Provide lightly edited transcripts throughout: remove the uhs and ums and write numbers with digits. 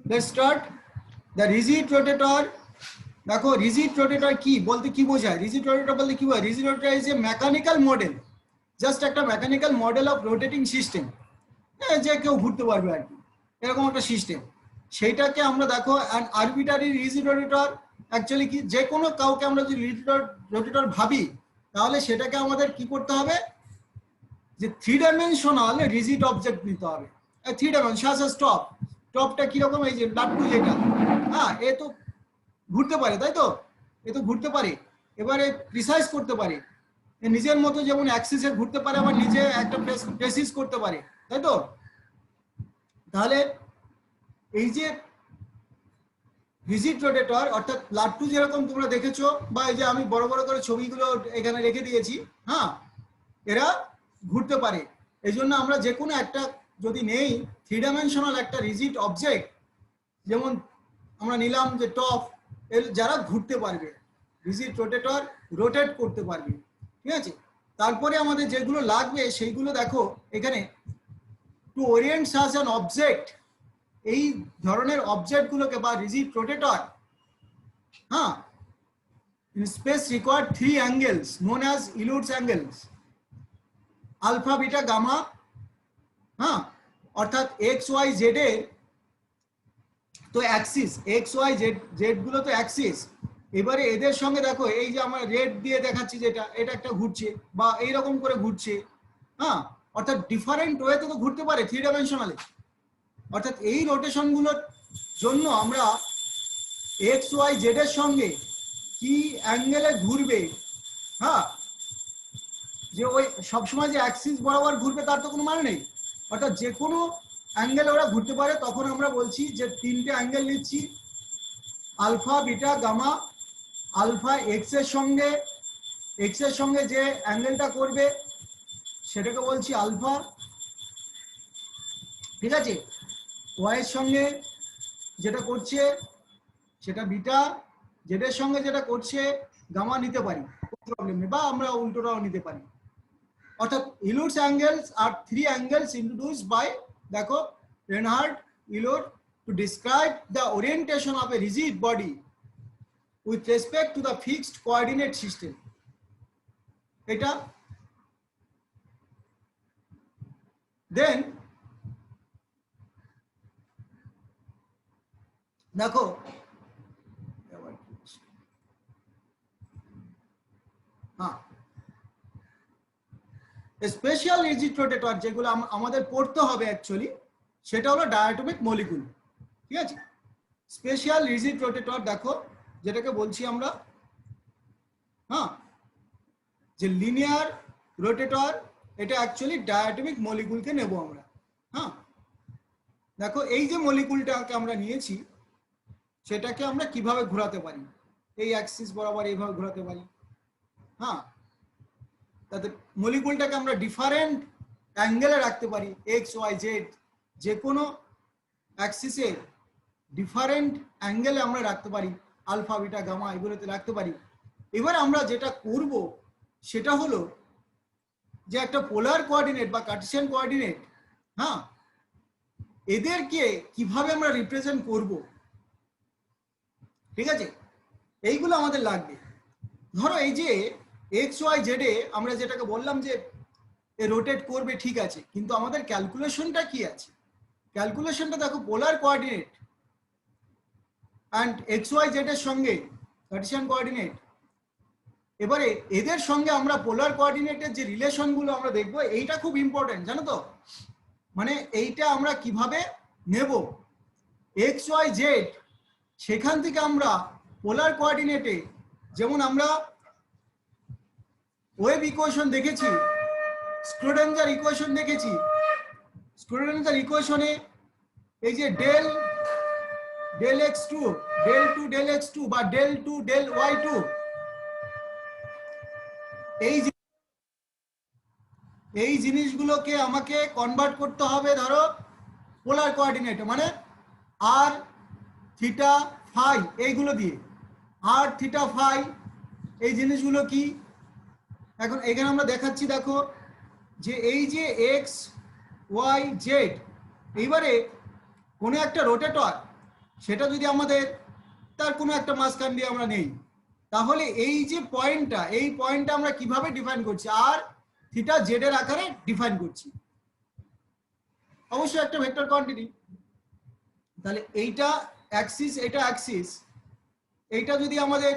Let's start. The rigid rotator. দেখো rigid rotator কি বলতে কি বোঝায়? রিজিড রোটেটর বলতে কি বোঝায়? Rigid rotator is a mechanical model, just একটা mechanical model of rotating system, যে কেউ ঘুরতে পারবে আর কি, এরকম একটা সিস্টেম। সেইটাকে আমরা দেখো an arbitrary rigid rotator actually কি, যে কোনো কাউকে আমরা যদি রোটেটর ভাবি তাহলে সেটাকে আমাদের কি করতে হবে, যে 3 ডাইমেনশনাল রিজিড অবজেক্ট নিতে হবে। 3 ডাইমেনশন স্টপ, স্টপটা কিরকম, এই যে লাট্টু যেটা, হ্যাঁ এ তো ঘুরতে পারে, তাই তো, এ তো ঘুরতে পারে, এবারে প্রিসাইজ করতে পারে নিজের মতো, যেমন অ্যাক্সিসে ঘুরতে পারে, আবার নিজে একটা প্রেসিস করতে পারে, তাই তো। তাহলে এই যে রিজিড রোটেটর অর্থাৎ লাট্টু যেরকম তোমরা দেখেছো, বা এই যে আমি বড় বড় করে ছবিগুলো এখানে রেখে দিয়েছি, হ্যাঁ এরা ঘুরতে পারে। এই জন্য আমরা যে কোনো একটা যদি নেই 3 ডাইমেনশনাল একটা রিজিড অবজেক্ট, যেমন আমরা নিলাম যে টপ, এর যারা ঘুরতে পারবে, রিজিড রোটেটর রোটেট করতে পারবে, ঠিক আছে। তারপরে আমাদের যেগুলো লাগবে সেইগুলো দেখো এখানে, to orient such an object, এই ধরনের অবজেক্টগুলোকে বা রিজিড রোটেটর, হ্যাঁ, in space required 3 angles known as Eulers angles, alpha beta gamma, হ্যাঁ, অর্থাৎ এক্স ওয়াই জেড এর তো axis, X Y Z Z গুলো তো অ্যাক্সিস। এবারে এদের সঙ্গে দেখো এই যে আমরা রেড দিয়ে দেখাচ্ছি যেটা, এটা একটা ঘুরছে বা এইরকম করে ঘুরছে, হ্যাঁ, অর্থাৎ ডিফারেন্ট ওয়েতে তো ঘুরতে পারে 3 ডাইমেনশনালে। অর্থাৎ এই রোটেশনগুলোর জন্য আমরা এক্স ওয়াই জেড এর সঙ্গে কি অ্যাঙ্গেলে ঘুরবে, হ্যাঁ, যে ওই সবসময় যে অ্যাক্সিস বরাবর ঘুরবে তার তো কোনো মানে নেই, অর্থাৎ যে কোনো অ্যাঙ্গেলে ওরা ঘুরতে পারে। তখন আমরা বলছি যে 3টে অ্যাঙ্গেল নিচ্ছি, alpha beta gamma. Alpha X এর সঙ্গে যে অ্যাঙ্গেলটা করবে সেটাকে বলছি আলফা, ঠিক আছে। ওয়াই এর সঙ্গে যেটা করছে সেটা বিটা, জেড এর সঙ্গে যেটা করছে গামা নিতে পারি, কোনো প্রবলেম নেই, বা আমরা উল্টোটাও নিতে পারি। অর্থাৎ ইলুরস অ্যাঙ্গেলস আর 3 অ্যাঙ্গেলস ইন্ট্রোডিউসড বাই, দেখো, Leonhard Euler to describe the orientation of a rigid body with respect to the fixed coordinate system. এটা দেন দেখো হ্যাঁ, স্পেশাল রিজিড রোটেটর যেগুলো আমাদের পড়তে হবে অ্যাকচুয়ালি, সেটা হলো ডায়াটমিক মলিকুল, ঠিক আছে। স্পেশাল রিজিড রোটেটর দেখো যেটাকে বলছি আমরা, হ্যাঁ, যে লিনিয়ার রোটেটর, এটা অ্যাকচুয়ালি ডায়াটমিক মলিকুলকে নেব আমরা, হ্যাঁ। দেখো এই যে মলিকুলটাকে আমরা নিয়েছি সেটাকে আমরা কিভাবে ঘোরাতে পারি, এই অ্যাক্সিস বরাবর এইভাবে ঘোরাতে পারি, হ্যাঁ। তাতে মলিকুলটাকে আমরা ডিফারেন্ট অ্যাঙ্গেলে রাখতে পারি, এক্স ওয়াই জেড যে কোনো অ্যাক্সিসে ডিফারেন্ট অ্যাঙ্গেলে আমরা রাখতে পারি, আলফা বিটা গামা এগুলোতে রাখতে পারি। এবার আমরা যেটা করব সেটা হলো যে একটা পোলার কোঅর্ডিনেট বা কার্টেসিয়ান কোঅর্ডিনেট, হ্যাঁ, এদেরকে কিভাবে আমরা রিপ্রেজেন্ট করব, ঠিক আছে, এইগুলো আমাদের লাগবে। ধরো এই যে এক্স ওয়াই জেড এ আমরা যেটাকে বললাম যে রোটেট করবে, ঠিক আছে, কিন্তু আমাদের ক্যালকুলেশনটা কি আছে? ক্যালকুলেশনটা দেখো polar coordinate and X Y Z এর সঙ্গে কার্টেসিয়ান কোঅর্ডিনেট, এবারে এদের সঙ্গে আমরা পোলার কোঅর্ডিনেটের যে রিলেশনগুলো আমরা দেখবো, এইটা খুব ইম্পর্টেন্ট, জানো তো। মানে এইটা আমরা কিভাবে নেব এক্স ওয়াই জেড, সেখান থেকে আমরা পোলার কোঅর্ডিনেটে, যেমন আমরা ওয়েভ ইকুয়েশন দেখেছি, স্ক্রোডিঙ্গার ইকুয়েশন দেখেছি, স্ক্রোডিঙ্গার ইকুয়েশনে এই যে ডেল x2 ডেল x2 বা ডেল y2, এই জিনিসগুলোকে আমাকে কনভার্ট করতে হবে ধরো পোলার কোঅর্ডিনেটে, মানে আর থিটা ফাই এইগুলো দিয়ে। আর থিটা ফাই এই জিনিসগুলো কি, এখন এখানে আমরা দেখাচ্ছি, দেখো যে এই যে এক্স ওয়াই জেড, এইবারে কোনো একটা রোটেটর সেটা যদি আমাদের তার কোনো একটা মাঝখান দিয়ে আমরা নেই, তাহলে এই যে পয়েন্টটা, এই পয়েন্টটা আমরা কিভাবে ডিফাইন করছি? আর থিটা জেড এর আকারে ডিফাইন করছি, অবশ্যই একটা ভেক্টর কোয়ান্টিটি। তাহলে এইটা অ্যাক্সিস, এটা অ্যাক্সিস, এইটা যদি আমাদের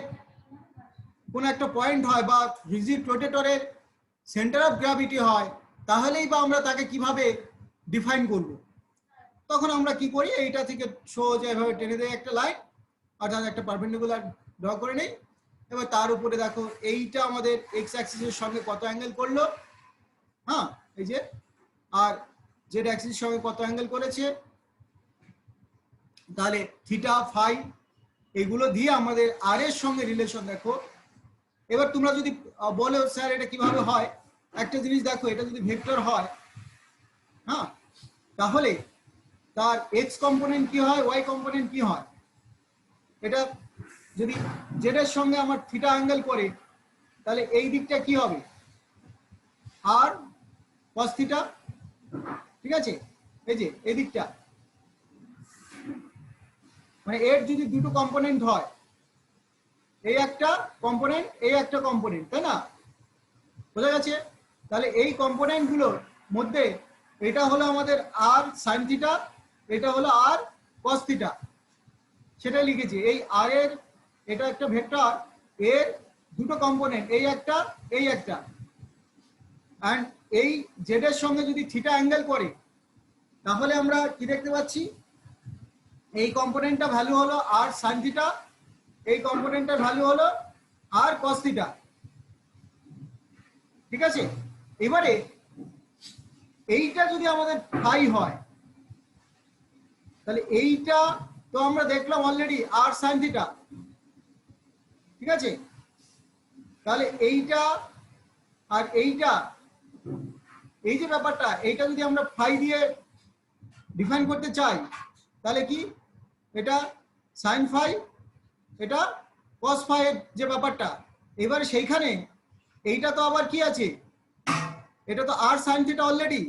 কোনো একটা পয়েন্ট হয় বা রিজিড রোটেটরের সেন্টার অফ গ্র্যাভিটি হয়, তাহলেই বা আমরা তাকে কিভাবে ডিফাইন করব? তখন আমরা কি করি, এইটা থেকে সোজা এভাবে টেনে দেয় একটা লাইন, অর্থাৎ একটা পারপেন্ডিকুলার ড্র করে নেই। এবার তার উপরে দেখো এইটা আমাদের এক্স অ্যাক্সিসের সঙ্গে কত অ্যাঙ্গেল করলো, হ্যাঁ এই যে, আর জেড অ্যাক্সিসের সঙ্গে কত অ্যাঙ্গেল করেছে, তাহলে থিটা ফাই এগুলো দিয়ে আমাদের আর এর সঙ্গে রিলেশন দেখো। এবার তোমরা যদি বলো স্যার এটা কিভাবে হয়, একটা জিনিস দেখো, এটা যদি ভেক্টর হয়, হ্যাঁ, তাহলে তার এক্স কম্পোনেন্ট কি হয়, ওয়াই কম্পোনেন্ট কি হয়? এটা যদি জেড এর সঙ্গে আমার থিটা অ্যাঙ্গেল করে, তাহলে এই দিকটা কি হবে? আর কস থিটা, ঠিক আছে? এই যে এই দিকটা, মানে এর যদি দুটো কম্পোনেন্ট হয়, এই একটা কম্পোনেন্ট, এই একটা কম্পোনেন্ট, তাই না? বোঝা গেছে? তাহলে এই কম্পোনেন্ট গুলোর মধ্যে এটা হলো আমাদের আর সাইন থিটা, এটা হলো আর কস থিটা, সেটাই লিখেছি। এই আর এর, এটা একটা ভেক্টর, এর দুটো কম্পোনেন্ট, এই একটা, এই একটা, এন্ড এই জেড এর সঙ্গে যদি থিটা অ্যাঙ্গেল করে, তাহলে আমরা কি দেখতে পাচ্ছি? এই কম্পোনেন্টটা ভ্যালু হলো আর সাইন থিটা, এই কম্পোনেন্টের ভ্যালু হলো আর কস থিটা, ঠিক আছে? এবারে এইটা যদি আমাদের ফাই হয়, তাহলে এইটা তো আমরা দেখলাম অলরেডি আর সাইন থিটা, ঠিক আছে? তাহলে এইটা আর এইটা, এই যে ব্যাপারটা, এইটা যদি আমরা ফাই দিয়ে ডিফাইন করতে চাই, তাহলে কি এটা সাইন ফাই, এটা কস ফাই এর যে ব্যাপারটা, এবারে সেইখানে এইটা তো আবার কি আছে, এটা তো আর সাইন থিটা অলরেডি,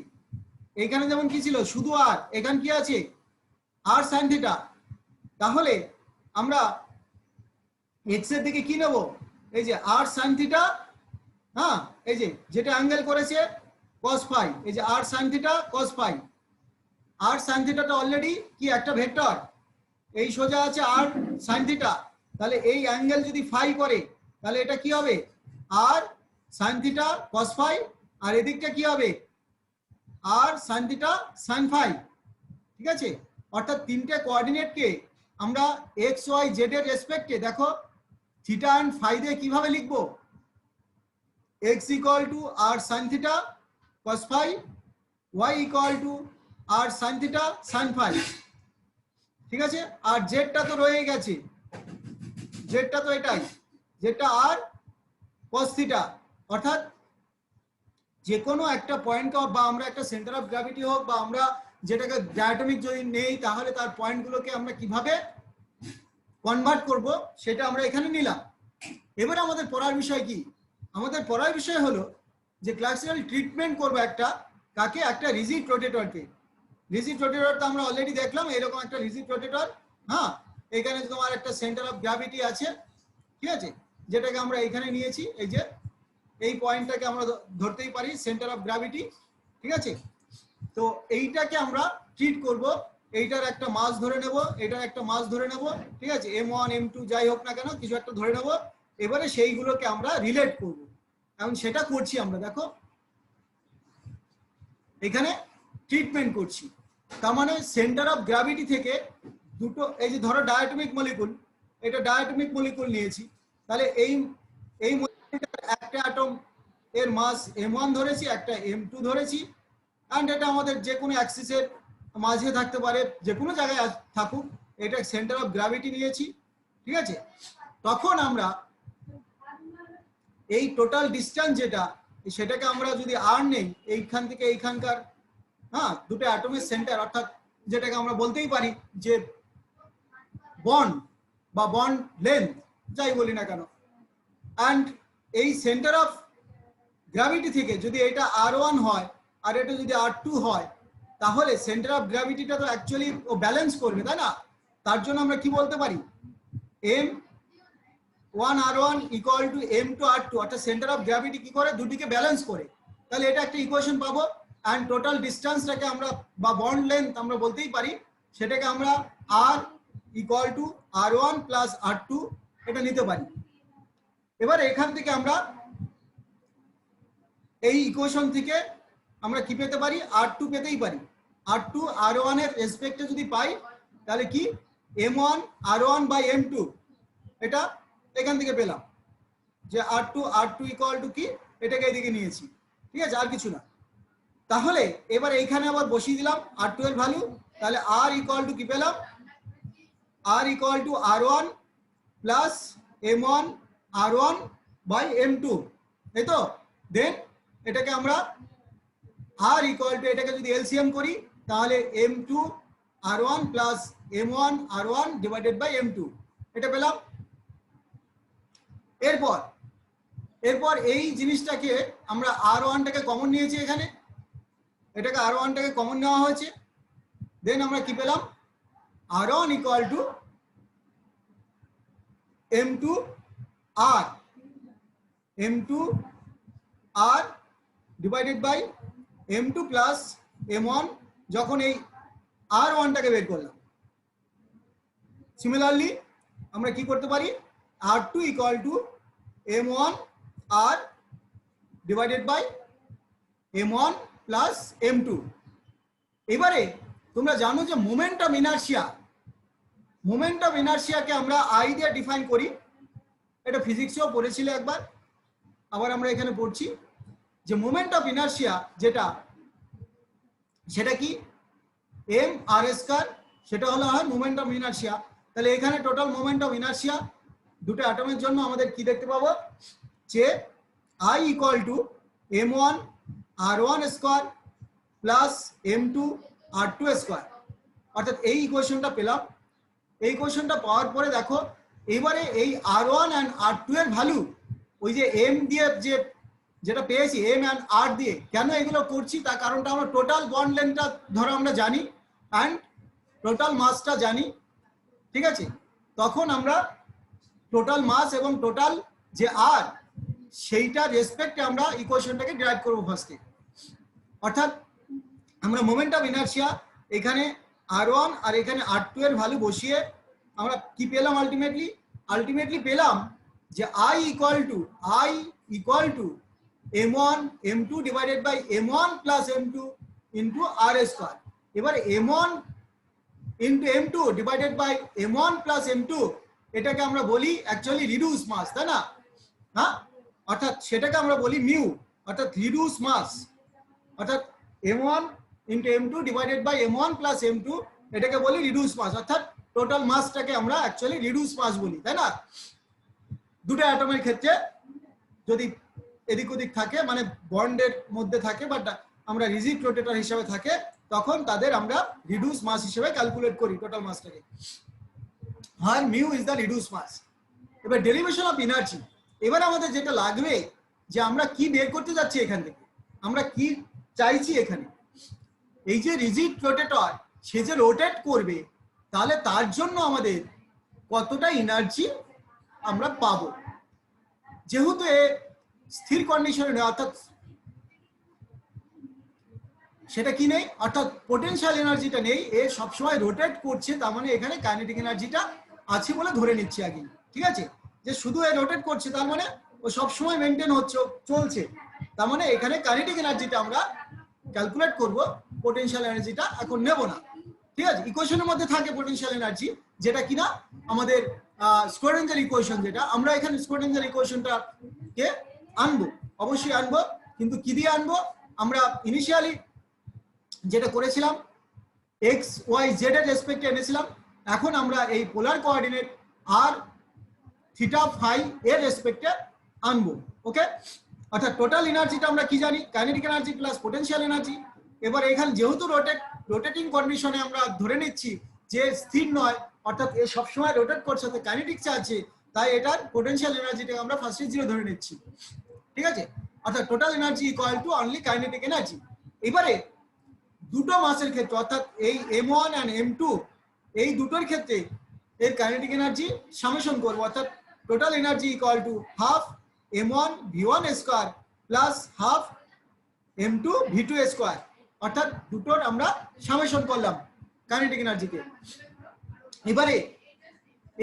এইখানে যেমন কি ছিল শুধু আর, এখানে কি আছে আর সাইন থিটা। তাহলে আমরা এক্স এর দিকে কি নেব, এই যে আর সাইন থিটা, হ্যাঁ এই যে যেটা অ্যাঙ্গেল করেছে কস ফাই, এই যে আর সাইন থিটা কস ফাই, আর সাইন থিটাটা অলরেডি কি একটা ভেক্টর, এই সোজা আছে আর সাইন থিটা, তাহলে এই অ্যাঙ্গেল যদি ফাই করে, তাহলে এটা কি হবে আর সাইন থিটা কস ফাই, আর এদিকটা কি হবে আর সাইন থিটা সাইন ফাই, ঠিক আছে? অর্থাৎ তিনটে কোঅর্ডিনেটকে আমরা এক্স ওয়াই জেড এর রেসপেক্টে দেখো থিটা এন্ড ফাই দিয়ে কিভাবে লিখবো, X equal to R sin theta cos phi, Y equal to R sin theta sin phi, ঠিক আছে? আর জেডটা তো রয়ে গেছে, জেডটা তো এটাই, যেটা আর কস থিটা। অর্থাৎ যে কোনো একটা পয়েন্ট বা আমরা একটা সেন্টার অফ গ্র্যাভিটি হোক, বা আমরা যেটাকে ডায়াটমিক যদি নেই, তাহলে তার পয়েন্টগুলোকে আমরা কিভাবে কনভার্ট করব, সেটা আমরা এখানে নিলাম। এবার আমাদের পড়ার বিষয় কি? আমাদের পড়ার বিষয় হলো যে ক্লাসিক্যাল ট্রিটমেন্ট করব একটা, কাকে? একটা রিজিড রোটেটরকে। রিজিড রোটেটর তো আমরা অলরেডি দেখলাম, এরকম একটা রিজিড রোটেটর, হ্যাঁ, এখানে তোমার একটা সেন্টার অফ গ্র্যাভিটি আছে, ঠিক আছে, যেটাকে আমরা এখানে নিয়েছি, এই যে এই পয়েন্টটাকে আমরা ধরতেই পারি সেন্টার অফ গ্র্যাভিটি, ঠিক আছে? তো এইটাকে আমরা ট্রিট করব, এইটার একটা মাস ধরে নেব, এটার একটা মাস ধরে নেব, ঠিক আছে, m1 m2 যাই হোক না কেন কিছু একটা ধরে নেব, এবারে সেইগুলোকে আমরা রিলেট করব। এখন সেটা করছি আমরা, দেখো এখানে ট্রিটমেন্ট করছি, তার মানে সেন্টার অফ গ্র্যাভিটি থেকে দুটো, এই যে ধরো ডায়াটমিক মলিকুল, এটা ডায়াটমিক মলিকুল নিয়েছি, তাহলে এই একটা অ্যাটম এর মাস m1 ধরেছি, একটা m2 ধরেছি, এন্ড এটা আমাদের যে কোনো অ্যাক্সিসের মাঝে থাকতে পারে, যে কোনো জায়গায় থাকুক, এটা সেন্টার অফ গ্র্যাভিটি নিয়েছি, ঠিক আছে? তখন আমরা এই টোটাল ডিসটেন্স যেটা, সেটাকে আমরা যদি আর নেই, এইখান থেকে এইখানকার, হ্যাঁ, দুটো অ্যাটমের সেন্টার, অর্থাৎ যেটাকে আমরা বলতেই পারি যে বন্ড বা বন্ড লেন্থ, যাই বলি না কেন, এন্ড এই সেন্টার অফ গ্র্যাভিটি থেকে যদি এটা r1 হয় আর এটা যদি r2 হয়, তাহলে সেন্টার অফ গ্র্যাভিটিটা তো অ্যাকচুয়ালি ও ব্যালেন্স করবে, তাই না? তার জন্য আমরা কি বলতে পারি, m1r1 ইকুয়াল টু m2r2, অর্থাৎ সেন্টার অফ গ্র্যাভিটি কি করে, দুটিকে ব্যালেন্স করে। তাহলে এটা একটা ইকুয়েশন পাবো। অ্যান্ড টোটাল ডিস্টেন্সটাকে আমরা বা বন্ড লেন্থ আমরা বলতেই পারি, সেটাকে আমরা r equal to r1 plus r2 এটা নিতে পারি। এবার এখান থেকে আমরা এই ইকুয়েশন থেকে আমরা কি পেতে পারি, r2 পেতেই পারি। r2 r1 এর রেসপেক্টে যদি পাই তাহলে কি m1 r1 বাই m2 এটা এখান থেকে পেলাম যে r2 ইকুয়াল টু কি, এটাকে এদিকে নিয়েছি, ঠিক আছে, আর কিছু না। তাহলে এবার এইখানে আবার বসিয়ে দিলাম r2 এর ভ্যালু, তাহলে r ইকুয়াল টু কি পেলাম, r equal to r1 plus m1 r1 by m2, তাই তো। দেন এটাকে আমরা r ইকুয়াল টু, এটাকে যদি এলসিএম করি তাহলে m2 r1 plus m1 r1 divided by m2 এটা পেলাম। এরপর এই জিনিসটাকে আমরা r1টাকে কমন নিয়েছি এখানে, এটাকে r1টাকে কমন নেওয়া হয়েছে। দেন আমরা কি পেলাম, r1 equal to m2 r divided by m2 plus m1, যখন এই r1টাকে বের করলাম। সিমিলারলি আমরা কি করতে পারি, r2 equal to m1 r divided by m1 plus m2। এবারে তোমরা জানো যে মোমেন্ট অফ ইনার্শিয়াকে আমরা I দিয়ে ডিফাইন করি, এটা ফিজিক্সেও পড়েছিলে একবার, আবার আমরা এখানে পড়ছি যে মোমেন্ট অফ ইনার্শিয়া যেটা, সেটা কি m/r², সেটা হলো হয় মোমেন্ট অফ ইনার্শিয়া। তাহলে এখানে টোটাল মোমেন্ট অফ ইনার্শিয়া দুটো অ্যাটমের জন্য আমাদের কি দেখতে পাবো, যে I equal to m1 r1 square plus m2 r2 square, অর্থাৎ এই ইকুয়েশনটা পেলাম। এই ইকুয়েশনটা পাওয়ার পরে দেখো এবারে এই r1 অ্যান্ড r2 এর ভ্যালু, ওই যে m দিয়ে যেটা পেয়েছি m অ্যান্ড r দিয়ে, কেন এগুলো করছি তার কারণটা আমরা টোটাল বন্ড লেন্থটা ধরো আমরা জানি অ্যান্ড টোটাল মাসটা জানি, ঠিক আছে। তখন আমরা টোটাল মাস এবং টোটাল যে r সেইটা রেসপেক্টে আমরা ইকুয়েশনটাকে ডিরাইভ করব ফার্স্টে। অর্থাৎ আমরা মোমেন্ট অফ ইনার্শিয়া এখানে r1 আর এখানে r2 এর ভ্যালু বসিয়ে আমরা কি পেলাম, আলটিমেটলি পেলাম যে I equal to m1 m2 divided by m1 plus m2 into r square. এবার m1 into m2 divided by m1 plus m2 এটাকে আমরা বলি অ্যাকচুয়ালি রিডিউস মাস, তাই না, হ্যাঁ, অর্থাৎ সেটাকে আমরা বলি মিউ, অর্থাৎ রিডিউস মাস, অর্থাৎ m1 into m2 divided by m1 plus m2 এটাকে বলি রিডিউস মাস, অর্থাৎ টোটাল মাসটাকে আমরা অ্যাকচুয়ালি রিডিউস মাস বলি, তাই না। দুটো অ্যাটমের ক্ষেত্রে যদি এদিক ওদিক থাকে, মানে বন্ডের মধ্যে থাকে বাট আমরা রিজিড রোটেটর হিসেবে থাকে, তখন তাদের আমরা রিডিউস মাস হিসেবে ক্যালকুলেট করি টোটাল মাসটাকে, আর mu is the reduce mass. এবার ডেরিভেশন অফ এনার্জি, এবার আমাদের যেটা লাগবে যে আমরা কি বের করতে যাচ্ছি এখান থেকে, আমরা কি চাইছি এখানে, এই যে রিজিড রোটেটর সে যে রোটেট করবে, তাহলে তার জন্য আমাদের কতটা এনার্জি আমরা পাবো। যেহেতু এ স্থির কন্ডিশনে নেই, অর্থাৎ সেটা কি নেই, অর্থাৎ পোটেনশিয়াল এনার্জিটা নেই, এ সবসময় রোটেট করছে, তার মানে এখানে কাইনেটিক এনার্জিটা আছে বলে ধরে নিচ্ছি আগে, ঠিক আছে। যে শুধু এ রোটেট করছে তার মানে ও সবসময় মেনটেন হচ্ছে, চলছে, তার মানে এখানে কাইনেটিক এনার্জিটা আমরা ক্যালকুলেট করব, পোটেনশিয়াল এনার্জিটা এখন নেব না, ঠিক আছে। ইকুয়েশনের মধ্যে থাকে পোটেনশিয়াল এনার্জি, যেটা কিনা আমাদের স্ক্রোডিঙ্গার ইকুয়েশন, যেটা আমরা এখানে স্ক্রোডিঙ্গার ইকুয়েশনটাকে আনবো, অবশ্যই আনবো, কিন্তু কি দিয়ে আনবো, আমরা ইনিশিয়ালি যেটা করেছিলাম এক্স ওয়াই জেড এর রেসপেক্টে এনেছিলাম, এখন আমরা এই পোলার কোঅর্ডিনেট আর থিটা ফাই এর রেসপেক্টে আনবো, ওকে। অর্থাৎ টোটাল এনার্জিটা আমরা কি জানি, kinetic energy plus potential energy. এবার এখানে যেহেতু রোটেটিং কন্ডিশনে আমরা ধরে নিচ্ছি যে স্থির নয়, অর্থাৎ এ সবসময় রোটেট করছে, তো কাইনেটিক আছে, তাই এটার পোটেনশিয়াল এনার্জিটাকে আমরা ফার্স্টে 0 ধরে নিচ্ছি, ঠিক আছে। অর্থাৎ total energy equal to only kinetic energy. এবারে দুটো মাসের ক্ষেত্রে, অর্থাৎ এই m1 এন্ড m2 এই দুটোর ক্ষেত্রে এর কাইনেটিক এনার্জি সামেশন করব, অর্থাৎ total energy equal to half m1 v1 square plus half m2 v2 square, অর্থাৎ দুটোর আমরা সামেশন করলাম কাইনেটিক এনার্জিকে। এবারে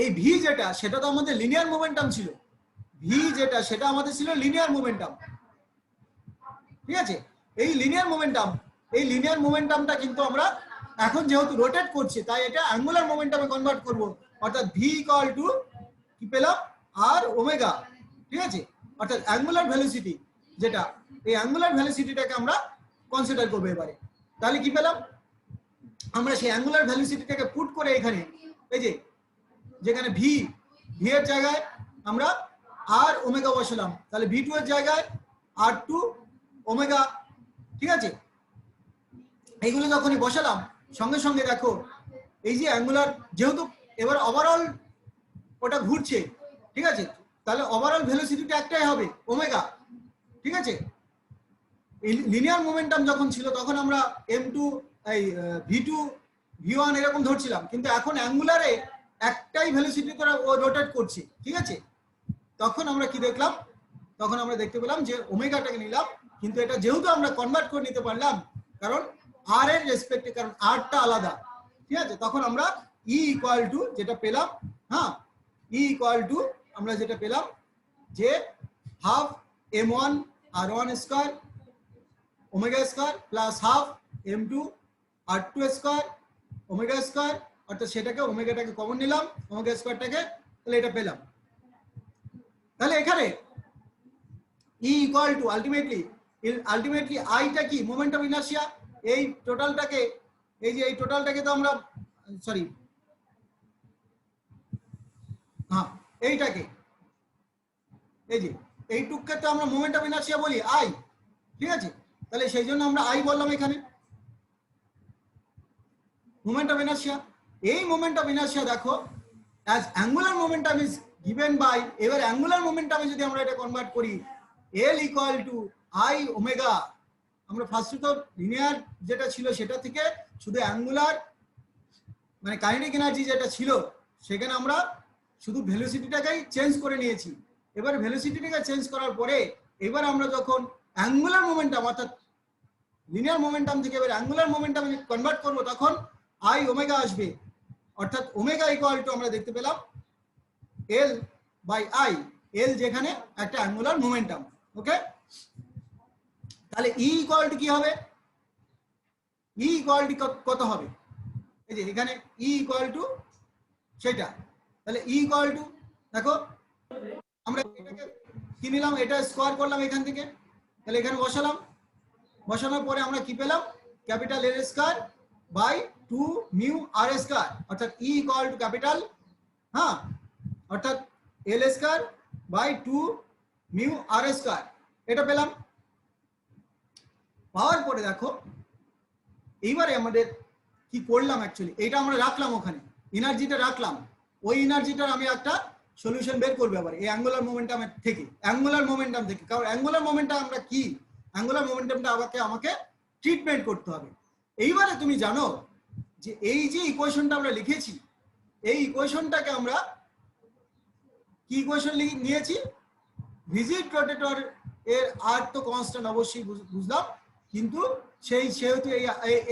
এই ভি যেটা সেটা তো আমাদের লিনিয়ার মোমেন্টাম ছিল, ভি যেটা সেটা আমাদের ছিল লিনিয়ার মোমেন্টাম, ঠিক আছে। এই লিনিয়ার মোমেন্টামটা কিন্তু আমরা এখন যেহেতু রোটেট করছে তাই এটা অ্যাঙ্গুলার মোমেন্টামে কনভার্ট করব, অর্থাৎ ভি ইকুয়াল টু কি পেলাম আর ওমেগা, ঠিক আছে। অর্থাৎ অ্যাঙ্গুলার ভেলোসিটি যেটা, এই অ্যাঙ্গুলার ভেলোসিটিটাকে আমরা কনসিডার করব এবারে। তাহলে কি পেলাম আমরা সেই অ্যাঙ্গুলার ভেলোসিটিটাকে পুট করে এখানে এই যে যেখানে ভি এর জায়গায় আমরা আর ওমেগা বসালাম, তাহলে ভি টু এর জায়গায় আর টু ওমেগা, ঠিক আছে। এইগুলো যখনই বসালাম সঙ্গে সঙ্গে দেখো এই যে অ্যাঙ্গুলার, যেহেতু এবার ওভারঅল ওটা ঘুরছে, ঠিক আছে, তাহলে ওভারঅল ভেলোসিটিটা একটাই হবে ওমেগা, ঠিক আছে। এই লিনিয়ার মোমেন্টাম যখন ছিল তখন আমরা m2 এই v2 v1 এরকম ধরছিলাম, কিন্তু এখন অ্যাঙ্গুলারে একটাই ভেলোসিটি করে ও রোটেট করছে, ঠিক আছে। তখন আমরা কি দেখলাম, তখন আমরা দেখতে পেলাম যে ওমেগাটাকে নিলাম, কিন্তু এটা যেহেতু আমরা কনভার্ট করে নিতে পারলাম কারণ আর এর রেসপেক্টে, কারণ আরটা আলাদা, ঠিক আছে। তখন আমরা ই ইকুয়াল টু যেটা পেলাম, হ্যাঁ, ই ইকুয়াল টু আমরা যেটা পেলাম যে half m1 r1 square omega square plus half m2 r2 square omega square, অর্থাৎ সেটাকে ওমেগাটাকে কমন নিলাম, ওমেগা স্কয়ারটাকে, তাহলে এটা পেলাম। তাহলে এখানে ই ইকুয়াল টু আলটিমেটলি আইটা কি মোমেন্ট অফ ইনার্শিয়া, এই টোটালটাকে, এই যে এই টোটালটাকে তো আমরা সরি হ্যাঁ এইটাকে এই যে এইটুককে তো আমরা মোমেন্ট অফ ইনার্শিয়া বলি আই, ঠিক আছে। তাহলে সেই জন্য আমরা আই বললাম এখানে মোমেন্ট অফ ইনার্শিয়া। এই মোমেন্ট অফ ইনার্শিয়া দেখো as angular momentum is given by, এবার অ্যাঙ্গুলার মোমেন্টামে যদি আমরা এটা কনভার্ট করি L equal to I omega, আমরা ফার্স্টে তো লিনিয়ার যেটা ছিল সেটা থেকে শুধু অ্যাঙ্গুলার মানে কাইনেটিক এনার্জি যেটা ছিল সেখানে আমরা শুধু ভেলোসিটিটাকেই চেঞ্জ করে নিয়েছি। এবার ভেলোসিটিটাকে চেঞ্জ করার পরে এবার আমরা যখন অ্যাঙ্গুলার মোমেন্টাম অর্থাৎ লিনিয়ার মোমেন্টাম থেকে এবার অ্যাঙ্গুলার মোমেন্টামে কনভার্ট করব তখন আই ওমেগা আসবে, অর্থাৎ ওমেগা ইকুয়াল টু আমরা দেখতে পেলাম এল বাই আই, এল যেখানে একটা অ্যাঙ্গুলার মোমেন্টাম, ওকে। তাহলে ই ইকুয়াল টু কি হবে, ই ইকুয়াল টু কত হবে, এই যে এখানে ই ইকুয়াল টু সেটা, তাহলে ই ইকুয়াল টু দেখো আমরা এটাকে কি নিলাম, এটা স্কোয়ার করলাম এখান থেকে, তাহলে এখানে বসালাম, বসানোর পরে আমরা কি পেলাম capital L square by 2 mu r square, অর্থাৎ ই ইকুয়াল টু ক্যাপিটাল, হ্যাঁ, অর্থাৎ L square by 2 mu r square, এটা পেলাম। পাওয়ার পরে দেখো এইবারে আমাদের কি করলাম, অ্যাকচুয়ালি এটা আমরা রাখলাম ওখানে, এনার্জিটা রাখলাম, ওই এনার্জিটার আমি একটা সলিউশন বের করবো আবার এই অ্যাঙ্গুলার মোমেন্টামের থেকে, অ্যাঙ্গুলার মোমেন্টাম থেকে, কারণ অ্যাঙ্গুলার মোমেন্টাম আমরা কি, অ্যাঙ্গুলার মোমেন্টামটা আমাকে ট্রিটমেন্ট করতে হবে। এইবারে তুমি জানো যে এই যে ইকুয়েশনটা আমরা লিখেছি এই ইকুয়েশনটাকে আমরা কি ইকুয়েশন নিয়েছি, ভিজিট রোটেটর এর আর তো কনস্ট্যান্ট অবশ্যই বুঝলাম, কিন্তু সেহেতু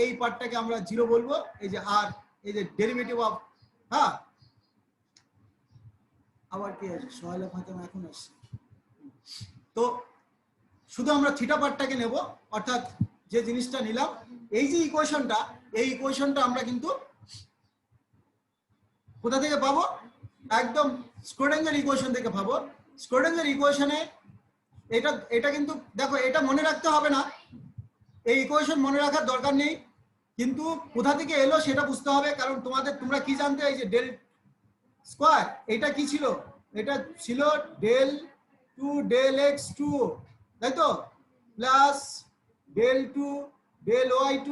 এই পার্টটাকে আমরা জিরো বলবো, এই যে আর এই যে ডেরিভেটিভ অফ, হ্যাঁ, আবার কি আছে সয়লা ফাতেমা এখন আসছে, তো শুধু আমরা থিটা পার্টটাকে নেব, অর্থাৎ যে জিনিসটা নিলাম এই যে ইকুয়েশনটা, এই ইকুয়েশনটা আমরা কিন্তু কোথা থেকে পাবো, একদম স্ক্রোডিঙ্গার ইকুয়েশন থেকে পাবো। স্ক্রোডিঙ্গার ইকুয়েশনে এটা কিন্তু দেখো এটা মনে রাখতে হবে না, এই ইকুয়েশন মনে রাখার দরকার নেই, কিন্তু কোথা থেকে এলো সেটা বুঝতে হবে, কারণ তোমরা কি জানতে, এই যে ডেল স্কয়ার এটা কি ছিল, এটা ছিল ডেল 2 ডেল x2, তাই তো, প্লাস ডেল 2 ডেল y2,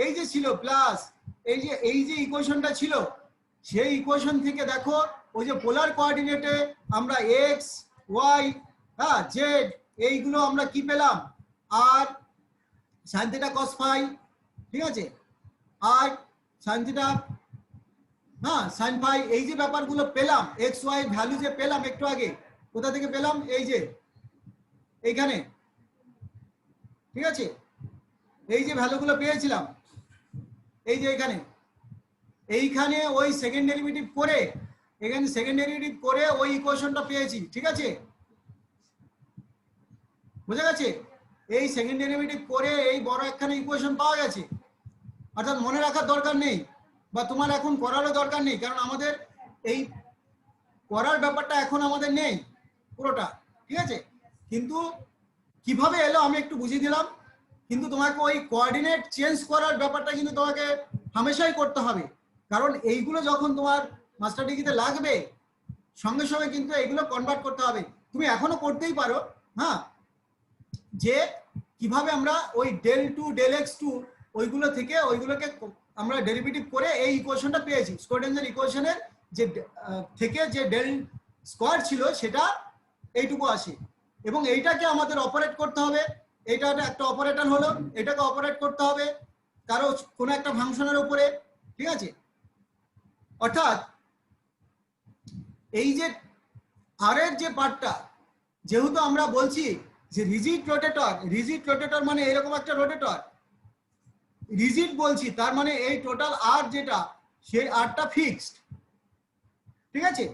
এই যে ছিল প্লাস এই যে ইকুয়েশনটা ছিল সেই ইকুয়েশন থেকে দেখো ওই যে পোলার কোঅর্ডিনেটে আমরা x y হ্যাঁ z এইগুলো আমরা কি পেলাম, আর sin θ cos φ, ঠিক আছে, আর sin θ হ্যাঁ সাইন ফাই এই যে ব্যাপারগুলো পেলাম, এক্স ওয়াই ভ্যালু যে পেলাম একটু আগে, কোথা থেকে পেলাম? এই যে এইখানে, ঠিক আছে, এই যে ভ্যালুগুলো পেয়েছিলাম এই যে এখানে, এইখানে ওই সেকেন্ড ডেরিভেটিভ করে, এখানে সেকেন্ড ডেরিভেটিভ করে ওই ইকুয়েশনটা পেয়েছি, ঠিক আছে, বুঝা গেছে? এই সেকেন্ড ডেরিভেটিভ করে এই বড় একখানে ইকুয়েশন পাওয়া গেছে। অর্থাৎ মনে রাখার দরকার নেই, বা তোমার এখন করারও দরকার নেই, কারণ আমাদের এই করার ব্যাপারটা এখন আমাদের নেই পুরোটা, ঠিক আছে। কিন্তু কিভাবে এলো আমি একটু বুঝিয়ে দিলাম, কিন্তু তোমাকে ওই কোঅর্ডিনেট চেঞ্জ করার ব্যাপারটা কিন্তু তোমাকে হামেশাই করতে হবে, কারণ এইগুলো যখন তোমার মাস্টার ডিগ্রিতে লাগবে সঙ্গে সঙ্গে কিন্তু এইগুলো কনভার্ট করতে হবে। তুমি এখনো করতেই পারো, হ্যাঁ, যে কিভাবে আমরা ওই del two del X two ওইগুলো থেকে ওইগুলোকে আমরা ডেরিভেটিভ করে এই ইকুয়েশনটা পেয়েছি, স্কোয়ারডেনজার ইকুয়েশনের যে থেকে যে ডেল স্কোয়ার ছিল সেটা এইটুকু আসে, এবং এইটাকে আমাদের অপারেট করতে হবে। এইটা একটা অপারেটর হলো, এটাকে অপারেট করতে হবে কারো কোনো একটা ফাংশনের উপরে, ঠিক আছে। অর্থাৎ এই যে আর এর যে পার্টটা, যেহেতু আমরা বলছি যে রিজিড রোটেটর মানে এরকম একটা রোটেটর, রিজিড বলছি তার মানে এই টোটাল আর যেটা সেই আরটা ফিক্সড, ঠিক আছে।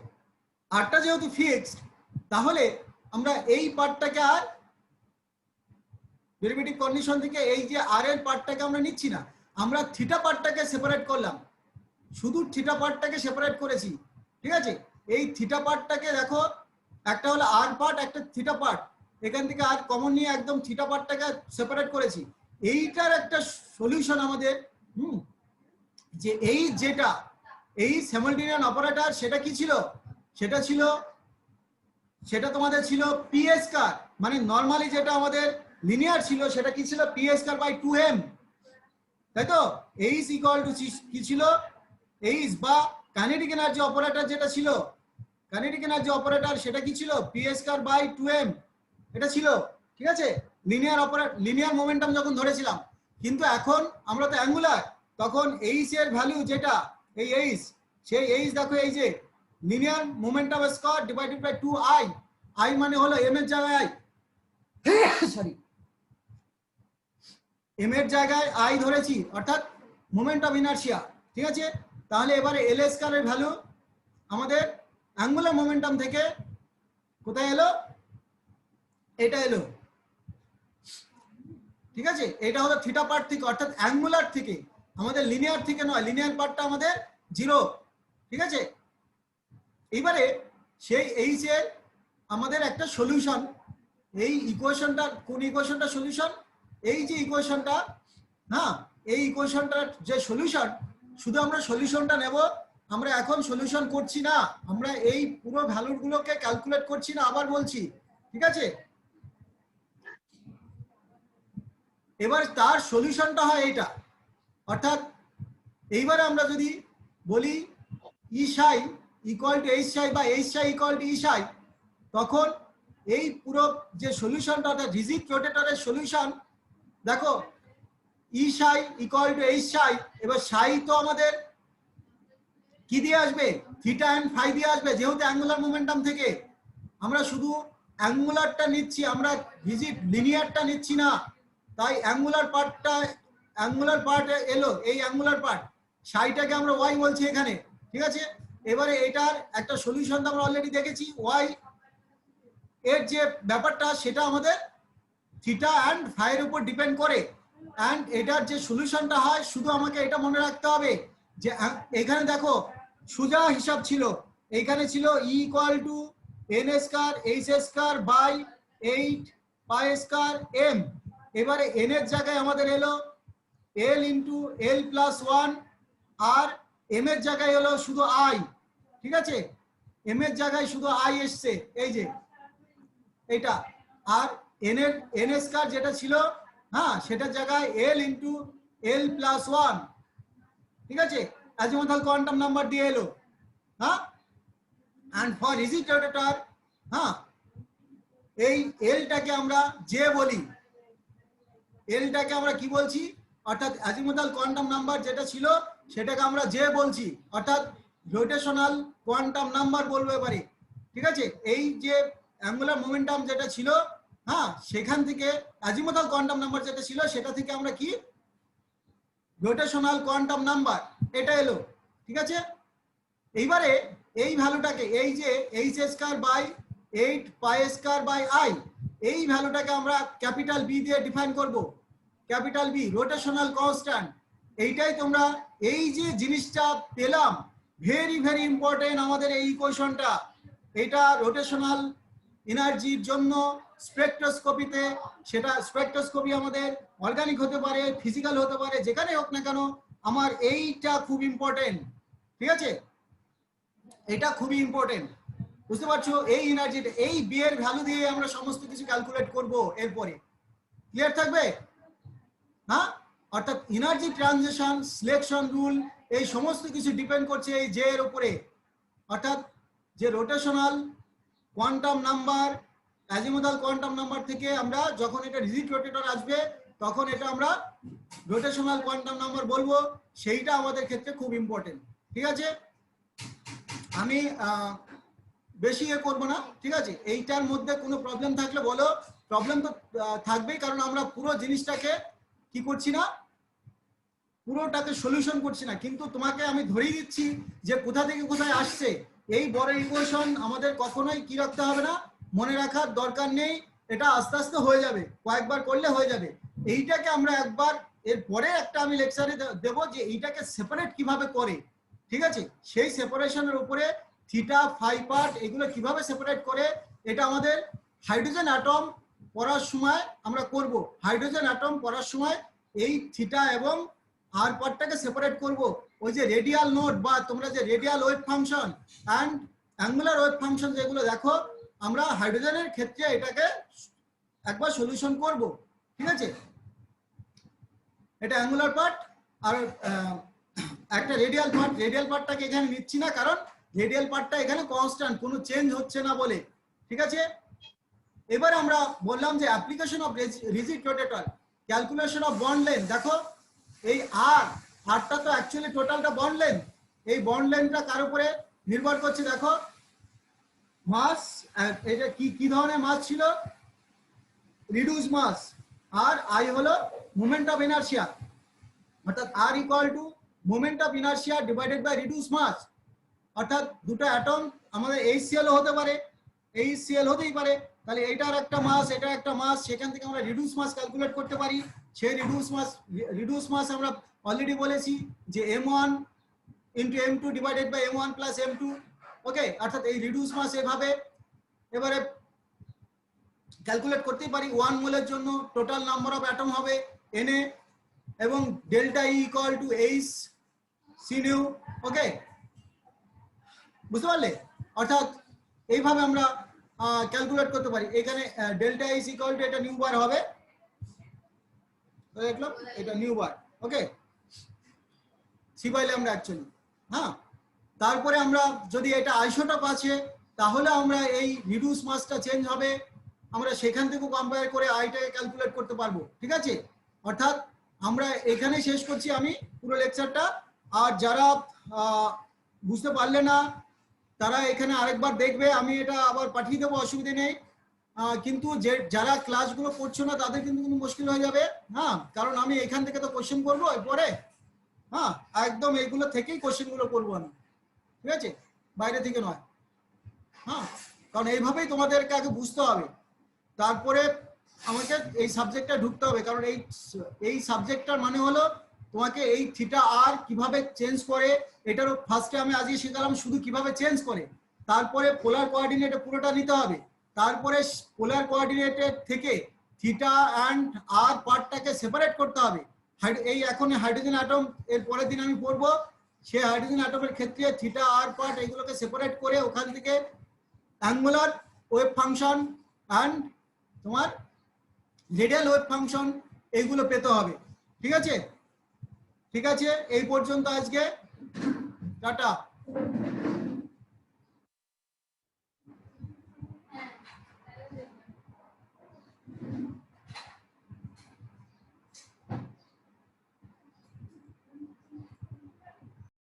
আরটা যেহেতু ফিক্সড তাহলে আমরা এই পার্টটাকে আর ডেরিভেটিভ কন্ডিশন থেকে এই যে আর এর পার্টটাকে আমরা নিচ্ছি না, আমরা থিটা পার্টটাকে সেপারেট করলাম, শুধু থিটা পার্টটাকে সেপারেট করেছি, ঠিক আছে। এই থিটা পার্টটাকে দেখো, একটা হলো আর পার্ট, একটা থিটা পার্ট, এখান থেকে আর কমন নিয়ে একদম থিটা পার্টটাকে সেপারেট করেছি। এইটার একটা সলিউশন আমাদের, যে এই যেটা এই স্যামলটেনিয়াস অপারেটর সেটা কি ছিল, সেটা তোমাদের ছিল পি স্কয়ার, মানে নরমালি যেটা আমাদের লিনিয়ার ছিল সেটা কি ছিল, পি স্কয়ার বাই 2m, তাই তো। এইচ ইকুয়াল টু কি ছিল, এইচ বা কাইনেটিক এনার্জি অপারেটর যেটা ছিল, কাইনেটিক এনার্জি অপারেটর সেটা কি ছিল, পি স্কয়ার বাই 2m, এটা ছিল, ঠিক আছে, লিনিয়ার মোমেন্টাম যখন ধরেছিলাম। কিন্তু এখন আমরা তো অ্যাঙ্গুলার, তখন এইচ এর ভ্যালু যেটা এই এইচ, সেই এইচ দেখো এই যে linear momentum square divided by 2i, i মানে হলো m এর জায়গায় সরি m এর জায়গায় i ধরেছি, অর্থাৎ মোমেন্ট অফ ইনারশিয়া, ঠিক আছে। তাহলে এবারে এল স্কয়ার এর ভ্যালু আমাদের অ্যাঙ্গুলার মোমেন্টাম থেকে কোথায় এলো, এটা এলো, ঠিক আছে। এটা হলো থিটা পার্ট থেকে, অর্থাৎ অ্যাঙ্গুলার থেকে, আমাদের লিনিয়ার থেকে নয়, লিনিয়ার পার্টটা আমাদের 0, ঠিক আছে। এইবারে সেই এইচ এর আমাদের একটা সলিউশন, এই ইকুয়েশনটা কোন ইকুয়েশনটা সলিউশন, এই যে ইকুয়েশনটা, হ্যাঁ, এই ইকুয়েশনটার যে সলিউশন, শুধু আমরা সলিউশনটা নেব, আমরা এখন সলিউশন করছি না, আমরা এই পুরো ভ্যালুগুলোকে ক্যালকুলেট করছি না, আবার বলছি, ঠিক আছে। এবার তার সলিউশনটা হয় এইটা, অর্থাৎ এইবারে আমরা যদি বলি ই সাই ইকুয়াল টু এইচ সাই বা এইচ সাই ইকুয়াল টু ই সাই, তখন এই পুরো যে সলিউশনটা, অর্থাৎ রিজিড রোটেটরের সলিউশন, দেখো ই সাই ইকুয়াল টু এইচ সাই, এবার সাই তো আমাদের কি দিয়ে আসবে, থিটা এন্ড ফাই দিয়ে আসবে, যেহেতু অ্যাঙ্গুলার মোমেন্টাম থেকে আমরা শুধু অ্যাঙ্গুলারটা নিচ্ছি, আমরা রিজিড লিনিয়ারটা নিচ্ছি না, তাই অ্যাঙ্গুলার পার্ট এলো, এই অ্যাঙ্গুলার পার্ট, সাইটাকে আমরা ওয়াই বলছি এখানে, ঠিক আছে। এবারে এটার একটা সলিউশন আমরা অলরেডি দেখেছি, ওয়াই এর যে ব্যাপারটা সেটা আমাদের থিটা অ্যান্ড ফাই এর উপর ডিপেন্ড করে, অ্যান্ড এটার যে সলিউশনটা হয়, শুধু আমাকে এটা মনে রাখতে হবে যে এখানে দেখো সোজা হিসাব ছিল, এইখানে ছিল E equal to N square H square by 8 pi square M, এবারে এন এর জায়গায় আমাদের এলো এল ইন্টু এল প্লাস 1, আর এম এর জায়গায় হলো শুধু আই, ঠিক আছে, এম এর জায়গায় শুধু আই এসছে, এই যে এটা, আর এন স্কয়ার যেটা ছিল, হ্যাঁ, সেটার জায়গায় এল ইন্টু এল প্লাস 1, ঠিক আছে, অ্যাজিমুথাল কোয়ান্টাম নাম্বার দিয়ে এলো, হ্যাঁ। অ্যান্ড ফর রিজিড রোটেটর, হ্যাঁ, এই এলটাকে আমরা জে বলি, এলটাকে আমরা কি বলছি, অর্থাৎ অ্যাজিমুথাল কোয়ান্টাম নাম্বার যেটা ছিল সেটাকে আমরা জে বলছি, অর্থাৎ রোটেশনাল কোয়ান্টাম নাম্বার বলবো এবারে, ঠিক আছে? এই যে অ্যাঙ্গুলার মোমেন্টাম যেটা ছিল, হ্যাঁ, সেখান থেকে অ্যাজিমুথাল কোয়ান্টাম নাম্বার যেটা ছিল সেটা থেকে আমরা কি রোটেশনাল কোয়ান্টাম নাম্বার এটা এলো, ঠিক আছে? এইবারে এই ভ্যালুটাকে, এই যে H square by 8 pi square by I, এই ভ্যালুটাকে আমরা ক্যাপিটাল বি দিয়ে ডিফাইন করব। Capital B rotational constant. এইটাই তোমরা এই যে জিনিসটা পেলাম, ভেরি ভেরি ইম্পর্টেন্ট আমাদের এই ইকুয়েশনটা। এটা রোটেশনাল এনার্জির জন্য স্পেকট্রোস্কোপিতে, সেটা স্পেকট্রোস্কোপি আমাদের অর্গানিক হতে পারে, ফিজিক্যাল হতে পারে, যেখানে হোক না কেন আমার এইটা খুব ইম্পর্টেন্ট, ঠিক আছে? এটা খুবই ইম্পর্টেন্ট, বুঝতে পারছো? এই এনার্জিটা, এই বি এর ভ্যালু দিয়ে আমরা সমস্ত কিছু ক্যালকুলেট করব এরপরে। ক্লিয়ার থাকবে? হ্যাঁ, অর্থাৎ এনার্জি ট্রানজিশন, সিলেকশন রুল, এই সমস্ত কিছু ডিপেন্ড করছে এই জে এর উপরে। অর্থাৎ যে rotational quantum number, azimuthal quantum number থেকে আমরা যখন এটা রিজিড রোটেটর আসবে তখন এটা আমরা রোটেশনাল কোয়ান্টাম নাম্বার বলবো, সেইটা আমাদের ক্ষেত্রে খুব ইম্পর্টেন্ট, ঠিক আছে? আমি বেশি এ করবো না, ঠিক আছে? এইটার মধ্যে কোনো প্রবলেম থাকলে বলো। প্রবলেম তো থাকবেই, কারণ আমরা পুরো জিনিসটাকে কি করছি না, পুরোটাকে সলিউশন করছি না, কিন্তু তোমাকে আমি ধরিয়ে দিচ্ছি যে কোথা থেকে কোথায় আসছে। এই বড় ইকুয়েশন আমাদের কখনোই কি রাখতে হবে না, মনে রাখার দরকার নেই। এটা আস্তে আস্তে হয়ে যাবে, কয়েকবার করলে হয়ে যাবে। এইটাকে আমরা একবার এরপরে একটা আমি লেকচারে দেব যে এইটাকে সেপারেট কিভাবে করে, ঠিক আছে? সেই সেপারেশনের উপরে থিটা, ফাই পার্ট, এগুলো কিভাবে সেপারেট করে, এটা আমাদের হাইড্রোজেন অ্যাটম পড়ার সময় আমরা করব। হাইড্রোজেন অ্যাটম পড়ার সময় এই থিটা এবং আর পার্টটাকে সেপারেট করব। ওই যে রেডিয়াল নোট বা তোমরা যে radial wave function and angular wave function যেগুলো দেখো, আমরা হাইড্রোজেনের ক্ষেত্রে এটাকে একবার সলিউশন করব, ঠিক আছে? এটা অ্যাঙ্গুলার পার্ট আর একটা রেডিয়াল পার্ট। রেডিয়াল পার্টটাকে এখানে নিচ্ছি না, কারণ রেডিয়াল পার্টটা এখানে কনস্ট্যান্ট, কোনো চেঞ্জ হচ্ছে না বলে, ঠিক আছে? এবার আমরা বললাম যে application of rigid rotator, calculation of bond length. দেখো এই আরটা তো অ্যাকচুয়ালি টোটালটা বন্ড লেন্থ। এই বন্ড লেন্থটা কার উপরে নির্ভর করছে? দেখো মাস, এটা কি ধরনের মাস ছিল? Reduce mass. আর আই হলো মোমেন্ট অফ ইনারশিয়া, অর্থাৎ r equal to moment of inertia divided by reduce mass. অর্থাৎ দুটো অ্যাটম আমাদের HCl হতে পারে, HCl হতেই পারে, তাহলে এটার একটা মাস, এটা একটা মাস, সেখান থেকে আমরা রিডিউস মাস ক্যালকুলেট করতে পারি। সেই রিডিউস মাস আমরা অলরেডি বলেছি যে m1 into m2 divided by m1 plus m2, okay? অর্থাৎ এই রিডিউস মাস এভাবে এবারে ক্যালকুলেট করতেই পারি। 1 মোলের জন্য টোটাল নাম্বার অফ অ্যাটম হবে Na এবং delta E equal to Hc nu, okay? বুঝতে পারলে? অর্থাৎ এইভাবে আমরা ক্যালকুলেট করতে পারি। এখানে ডেল্টা H ইকুয়াল টু এটা নিউ বার হবে, দেখলাম এটা nu bar, okay? C by lambda actually. হ্যাঁ, তারপরে আমরা যদি এটা আইসোটোপ আছে তাহলে আমরা এই রিডিউস মাসটা চেঞ্জ হবে, আমরা সেখান থেকে কম্পেয়ার করে আইটাকে ক্যালকুলেট করতে পারবো, ঠিক আছে? অর্থাৎ আমরা এখানে শেষ করছি আমি পুরো লেকচারটা। আর যারা বুঝতে পারলে না তারা এখানে আরেকবার দেখবে, আমি এটা আবার পাঠিয়ে দেবো, অসুবিধা নেই। কিন্তু যারা ক্লাসগুলো করছো না তাদের কিন্তু মুশকিল হয়ে যাবে, হ্যাঁ, কারণ আমি এখান থেকে তো কোশ্চেন করবো এরপরে, হ্যাঁ, একদম এইগুলো থেকেই কোশ্চেনগুলো করবো আমি, ঠিক আছে? বাইরে থেকে নয়, হ্যাঁ, কারণ এইভাবেই তোমাদেরকে আগে বুঝতে হবে, তারপরে আমাকে এই সাবজেক্টটা ঢুকতে হবে। কারণ এই সাবজেক্টটার মানে হলো তোমাকে এই থিটা আর কিভাবে চেঞ্জ করে, এটারও ফার্স্টে আমি আজকে শেখালাম শুধু কিভাবে চেঞ্জ করে, তারপরে পোলার কোঅর্ডিনেটে পুরোটা নিতে হবে, তারপরে পোলার কোঅর্ডিনেটের থেকে থিটা অ্যান্ড আর পার্টটাকে সেপারেট করতে হবে। এই এখন হাইড্রোজেন অ্যাটম এর পরের দিন আমি পড়বো, সেই হাইড্রোজেন অ্যাটমের ক্ষেত্রে থিটা আর পার্ট এগুলোকে সেপারেট করে ওখান থেকে অ্যাঙ্গুলার ওয়েভ ফাংশন অ্যান্ড তোমার রেডিয়াল ওয়েভ ফাংশন এইগুলো পেতে হবে, ঠিক আছে? ঠিক আছে, এই পর্যন্ত আজকে, টাটা।